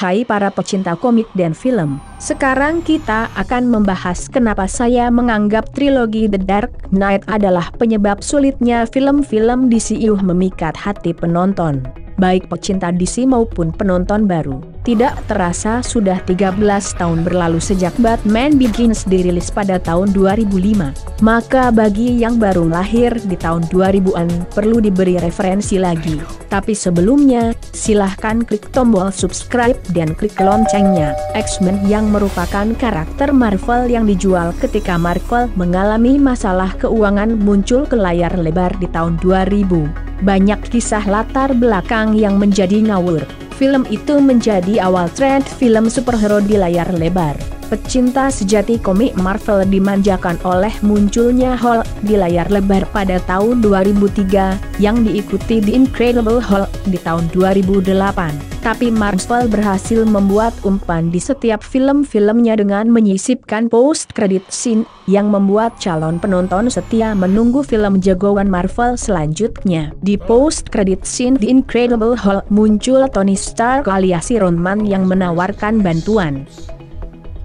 Hai para pecinta komik dan film, sekarang kita akan membahas kenapa saya menganggap trilogi The Dark Knight adalah penyebab sulitnya film-film DCU memikat hati penonton, baik pecinta DC maupun penonton baru. Tidak terasa sudah 13 tahun berlalu sejak Batman Begins dirilis pada tahun 2005. Maka bagi yang baru lahir di tahun 2000-an perlu diberi referensi lagi. Tapi sebelumnya, silahkan klik tombol subscribe dan klik loncengnya. X-Men yang merupakan karakter Marvel yang dijual ketika Marvel mengalami masalah keuangan muncul ke layar lebar di tahun 2000. Banyak kisah latar belakang yang menjadi ngawur. Film itu menjadi awal tren film superhero di layar lebar. Pecinta sejati komik Marvel dimanjakan oleh munculnya Hulk di layar lebar pada tahun 2003, yang diikuti The Incredible Hulk di tahun 2008. Tapi Marvel berhasil membuat umpan di setiap film-filmnya dengan menyisipkan post-credit scene, yang membuat calon penonton setia menunggu film jagoan Marvel selanjutnya. Di post-credit scene The Incredible Hulk muncul Tony Stark alias Iron Man yang menawarkan bantuan.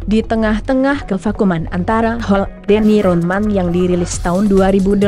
Di tengah-tengah kevakuman antara Hulk dan Iron Man yang dirilis tahun 2008,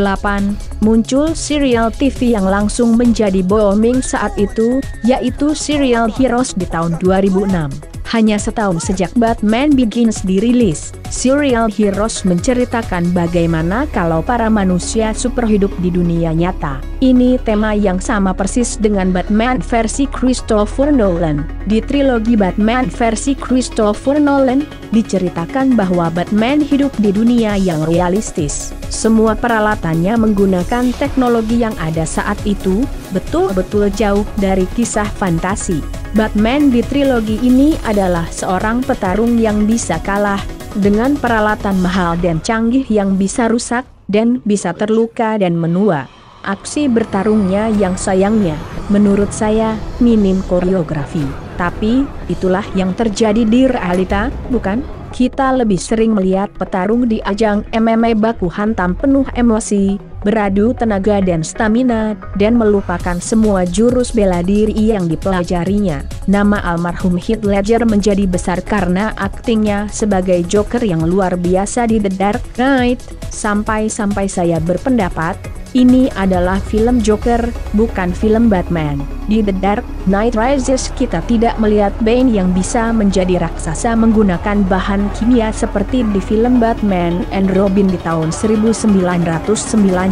muncul serial TV yang langsung menjadi booming saat itu, yaitu Serial Heroes di tahun 2006. Hanya setahun sejak Batman Begins dirilis, Serial Heroes menceritakan bagaimana kalau para manusia super hidup di dunia nyata. Ini tema yang sama persis dengan Batman versi Christopher Nolan. Di trilogi Batman versi Christopher Nolan, diceritakan bahwa Batman hidup di dunia yang realistis. Semua peralatannya menggunakan teknologi yang ada saat itu, betul-betul jauh dari kisah fantasi. Batman di trilogi ini adalah seorang petarung yang bisa kalah, dengan peralatan mahal dan canggih yang bisa rusak, dan bisa terluka dan menua. Aksi bertarungnya yang sayangnya, menurut saya, minim koreografi. Tapi, itulah yang terjadi di realita, bukan? Kita lebih sering melihat petarung di ajang MMA baku hantam penuh emosi, beradu tenaga dan stamina, dan melupakan semua jurus bela diri yang dipelajarinya. Nama almarhum Heath Ledger menjadi besar karena aktingnya sebagai Joker yang luar biasa di The Dark Knight, sampai-sampai saya berpendapat, ini adalah film Joker, bukan film Batman. Di The Dark Knight Rises kita tidak melihat Bane yang bisa menjadi raksasa menggunakan bahan kimia seperti di film Batman and Robin di tahun 1997.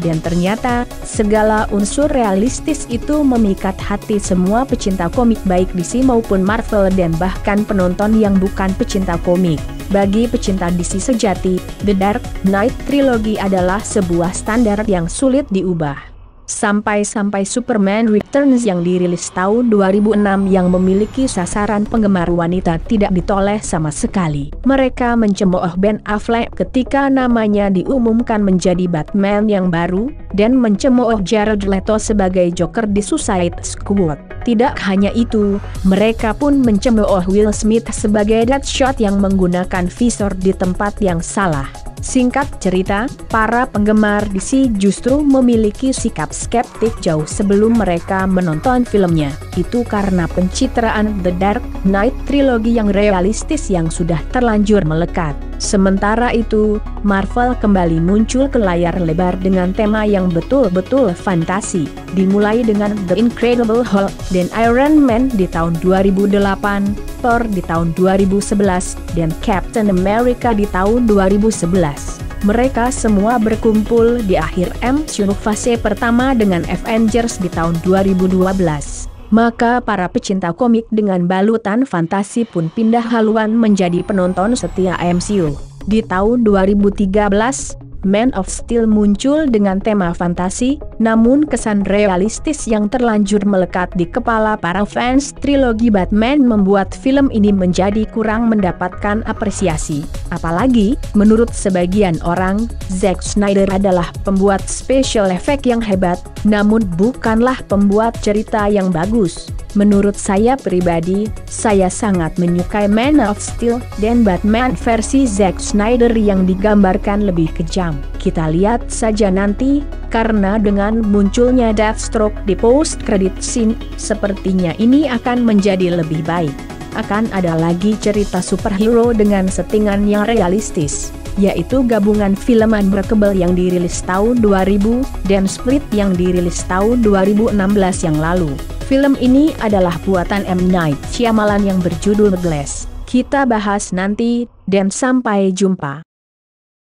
Dan ternyata, segala unsur realistis itu memikat hati semua pecinta komik baik DC maupun Marvel dan bahkan penonton yang bukan pecinta komik. Bagi pecinta DC sejati, The Dark Knight Trilogy adalah sebuah standar yang sulit diubah. Sampai-sampai Superman Returns yang dirilis tahun 2006 yang memiliki sasaran penggemar wanita tidak ditoleh sama sekali. Mereka mencemooh Ben Affleck ketika namanya diumumkan menjadi Batman yang baru, dan mencemooh Jared Leto sebagai Joker di Suicide Squad. Tidak hanya itu, mereka pun mencemooh Will Smith sebagai Deadshot yang menggunakan visor di tempat yang salah. Singkat cerita, para penggemar DC justru memiliki sikap skeptik jauh sebelum mereka menonton filmnya. Itu karena pencitraan The Dark Knight Trilogy yang realistis yang sudah terlanjur melekat. Sementara itu, Marvel kembali muncul ke layar lebar dengan tema yang betul-betul fantasi. Dimulai dengan The Incredible Hulk dan Iron Man di tahun 2008, Thor di tahun 2011, dan Captain America di tahun 2011. Mereka semua berkumpul di akhir MCU fase pertama dengan Avengers di tahun 2012. Maka para pecinta komik dengan balutan fantasi pun pindah haluan menjadi penonton setia MCU. Di tahun 2013, Man of Steel muncul dengan tema fantasi, namun kesan realistis yang terlanjur melekat di kepala para fans trilogi Batman membuat film ini menjadi kurang mendapatkan apresiasi. Apalagi, menurut sebagian orang, Zack Snyder adalah pembuat special effect yang hebat, namun bukanlah pembuat cerita yang bagus. Menurut saya pribadi, saya sangat menyukai Man of Steel dan Batman versi Zack Snyder yang digambarkan lebih kejam. Kita lihat saja nanti, karena dengan munculnya Deathstroke di post-credit scene, sepertinya ini akan menjadi lebih baik. Akan ada lagi cerita superhero dengan settingan yang realistis, yaitu gabungan film Unbreakable yang dirilis tahun 2000 dan Split yang dirilis tahun 2016 yang lalu. Film ini adalah buatan M. Night Shyamalan yang berjudul Glass. Kita bahas nanti, dan sampai jumpa.